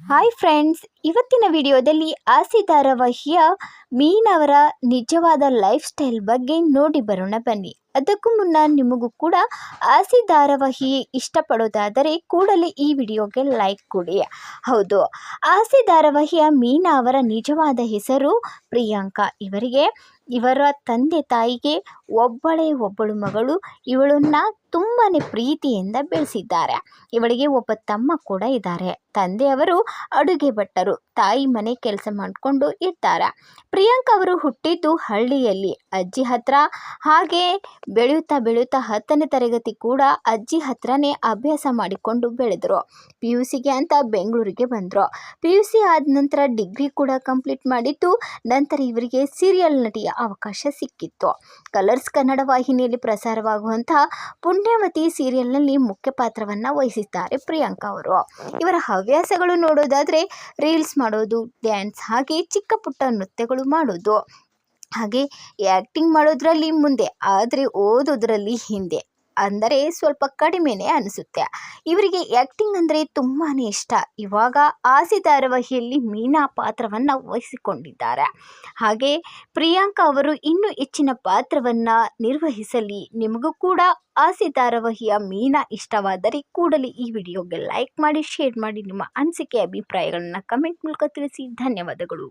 Hi friends, ಇವತ್ತಿನ ವಿಡಿಯೋದಲ್ಲಿ ಆಸಿ ಧಾರಾವಾಹಿಯ ಮೀನವರ ನಿಜವಾದ ಲೈಫ್ ಸ್ಟೈಲ್ ಬಗ್ಗೆ ನೋಡಿ ಬರೋಣ ಬನ್ನಿ. ಅದಕ್ಕೂ ಮುನ್ನ ನಿಮಗೂ ಕೂಡ ಆಸಿ ಧಾರಾವಾಹಿ ಇಷ್ಟಪಡೋದಾದರೆ ಕೂಡಲೇ ಈ ವಿಡಿಯೋಗೆ ಲೈಕ್ ಕೊಡಿ. ಹೌದು, ಆಸಿ ಧಾರಾವಾಹಿಯ ಮೀನಾ ಅವರ ನಿಜವಾದ ಹೆಸರು ಪ್ರಿಯಾಂಕಾ. ಇವರ ತಂದೆ ತಾಯಿಗೆ ಒಬ್ಬಳು ಮಗಳು. ಇವಳನ್ನ ತುಂಬಾ ಪ್ರೀತಿಯಿಂದ ಬೆಳೆಸಿದ್ದಾರೆ. ಇವಳಿಗೆ ಒಬ್ಬ ತಮ್ಮ ಕೂಡ ಇದ್ದಾರೆ. ತಂದೆಯವರು ಅಡುಗೆ ಭಟ್ಟರು, ತಾಯಿ ಮನೆ ಕೆಲಸ ಮಾಡಿಕೊಂಡು ಇರ್ತಾರೆ. ಪ್ರಿಯಾಂಕಾ ಅವರು ಹುಟ್ಟಿದ್ದು ಹಳ್ಳಿಯಲ್ಲಿ ಅಜ್ಜಿ ಹತ್ರ. ಹಾಗೆ ಬೆಳೆಯುತ್ತಾ 10ನೇ ತರಗತಿ ಕೂಡ ಅಜ್ಜಿ ಹತ್ರನೇ ಅಭ್ಯಾಸ ಮಾಡಿಕೊಂಡು ಬೆಳೆದರು. PUCಗೆ ಅಂತ ಬೆಂಗಳೂರಿಗೆ ಬಂದರು. PUC ಆದ ನಂತರ ಡಿಗ್ರಿ ಕೂಡ ಕಂಪ್ಲೀಟ್ ಮಾಡಿದ್ದು. ನಂತರ ಇವರಿಗೆ ಸೀರಿಯಲ್ ನಟಿಯ ಅವಕಾಶ ಸಿಕ್ಕಿತ್ತು. ಕಲರ್ಸ್ ಕನ್ನಡ ವಾಹಿನಿಯಲ್ಲಿ ಪ್ರಸಾರವಾಗುವಂತಹ ಪುಣ್ಯವತಿ ಸೀರಿಯಲ್ನಲ್ಲಿ ಮುಖ್ಯ ಪಾತ್ರವನ್ನು ವಹಿಸಿದ್ದಾರೆ ಪ್ರಿಯಾಂಕಾ ಅವರು. ಇವರ ಹವ್ಯಾಸಗಳು ನೋಡೋದಾದರೆ ರೀಲ್ಸ್ ಮಾಡೋದು, ಡ್ಯಾನ್ಸ್, ಹಾಗೆ ಚಿಕ್ಕ ಪುಟ್ಟ ನೃತ್ಯಗಳು ಮಾಡೋದು, ಹಾಗೆ ಆ್ಯಕ್ಟಿಂಗ್ ಮಾಡೋದ್ರಲ್ಲಿ ಮುಂದೆ, ಆದರೆ ಓದೋದ್ರಲ್ಲಿ ಹಿಂದೆ, ಅಂದರೆ ಸ್ವಲ್ಪ ಕಡಿಮೆನೇ ಅನಿಸುತ್ತೆ. ಇವರಿಗೆ ಆ್ಯಕ್ಟಿಂಗ್ ಅಂದರೆ ತುಂಬಾ ಇಷ್ಟ. ಇವಾಗ ಆಸಿ ಧಾರಾವಾಹಿಯಲ್ಲಿ ಮೀನಾ ಪಾತ್ರವನ್ನು ವಹಿಸಿಕೊಂಡಿದ್ದಾರೆ. ಹಾಗೆ ಪ್ರಿಯಾಂಕಾ ಅವರು ಇನ್ನೂ ಹೆಚ್ಚಿನ ಪಾತ್ರವನ್ನು ನಿರ್ವಹಿಸಲಿ. ನಿಮಗೂ ಕೂಡ ಆಸಿ ಧಾರಾವಾಹಿಯ ಮೀನಾ ಇಷ್ಟವಾದರೆ ಕೂಡಲೇ ಈ ವಿಡಿಯೋಗೆ ಲೈಕ್ ಮಾಡಿ, ಶೇರ್ ಮಾಡಿ. ನಿಮ್ಮ ಅನಿಸಿಕೆ ಅಭಿಪ್ರಾಯಗಳನ್ನು ಕಮೆಂಟ್ ಮೂಲಕ ತಿಳಿಸಿ. ಧನ್ಯವಾದಗಳು.